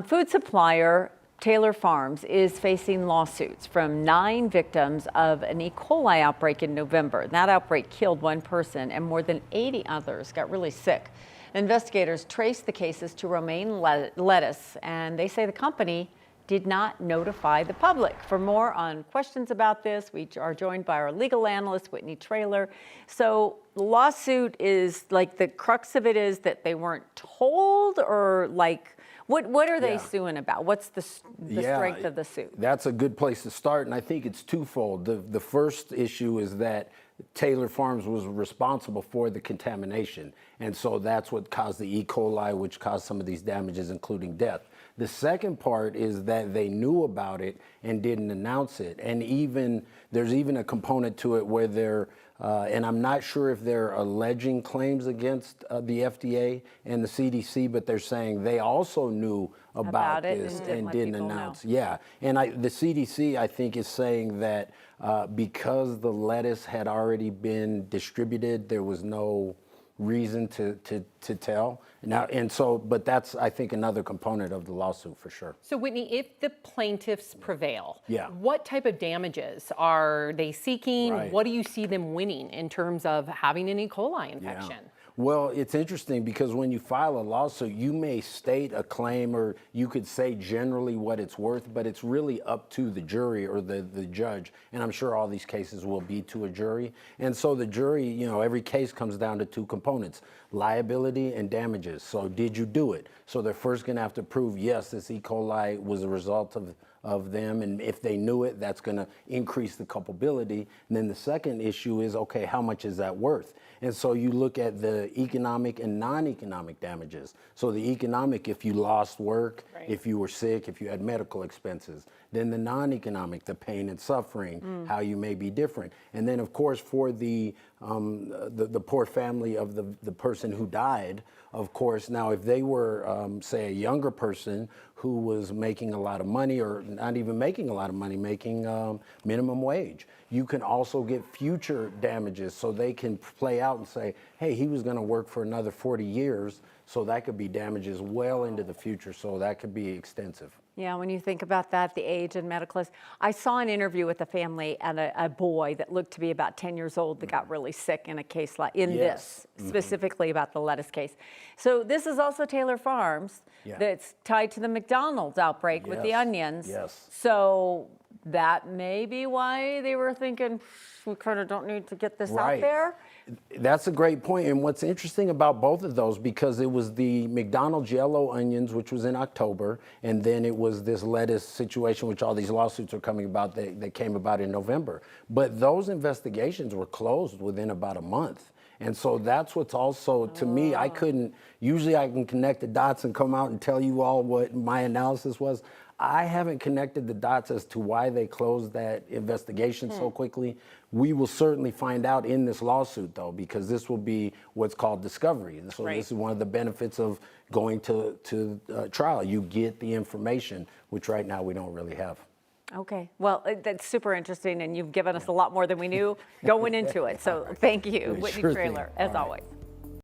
Food supplier Taylor Farms is facing lawsuits from 9 victims of an E. coli outbreak in November. That outbreak killed 1 person and more than 80 others got really sick. Investigators traced the cases to romaine lettuce, and they say the company did not notify the public. For more on questions about this, we are joined by our legal analyst, Whitney Traylor. So the lawsuit is like the crux of it is that they weren't told, or like, what are they suing about? What's the strength of the suit? That's a good place to start, and I think it's twofold. The first issue is that Taylor Farms was responsible for the contamination, and so that's what caused the E. coli, which caused some of these damages, including death. The second part is that they knew about it and didn't announce it, and there's even a component to it where they're and I'm not sure if they're alleging claims against the FDA and the CDC, but they're saying they also knew about this and didn't announce. Yeah, and the CDC, I think, is saying that because the lettuce had already been distributed, there was no reason to tell now, and so, but that's, I think, another component of the lawsuit for sure. So Whitney, if the plaintiffs prevail, yeah, what type of damages are they seeking? Right. What do you see them winning in terms of having an E. coli infection? Yeah. Well, it's interesting because when you file a lawsuit, you may state a claim, or you could say generally what it's worth, but it's really up to the jury or the judge. And I'm sure all these cases will be to a jury. And so the jury, you know, every case comes down to 2 components: liability and damages. So did you do it? So they're first going to have to prove, yes, this E. coli was a result of them, and if they knew it, that's going to increase the culpability. And then the second issue is, okay, how much is that worth? And so you look at the economic and non-economic damages. So the economic, if you lost work, right, if you were sick, if you had medical expenses. Then the non-economic, the pain and suffering, how you may be different. And then, of course, for the poor family of the person who died, of course, now if they were, say, a younger person who was making a lot of money, or not even making a lot of money, making minimum wage, you can also get future damages. So they can play out and say, hey, he was going to work for another 40 years, so that could be damages well into the future. So that could be extensive. Yeah, when you think about that, the age and medical. I saw an interview with a family and a boy that looked to be about 10 years old that got really sick in a case like this, specifically about the lettuce case. So this is also Taylor Farms that's tied to the McDonald's outbreak with the onions. Yes. So that may be why they were thinking, we kind of don't need to get this out there. That's a great point. And what's interesting about both of those, because it was the McDonald's yellow onions, which was in October, and then it was this lettuce situation, which all these lawsuits are coming about, that came about in November. But those investigations were closed within about a month. And so that's what's also, to me, usually I can connect the dots and come out and tell you all what my analysis was. I haven't connected the dots as to why they closed that investigation so quickly. We will certainly find out in this lawsuit, though, because this will be what's called discovery. And so this is one of the benefits of going to trial. You get the information, which right now we don't really have. Okay, well, that's super interesting, and you've given us a lot more than we knew going into it. So thank you, Whitney Traylor, as always.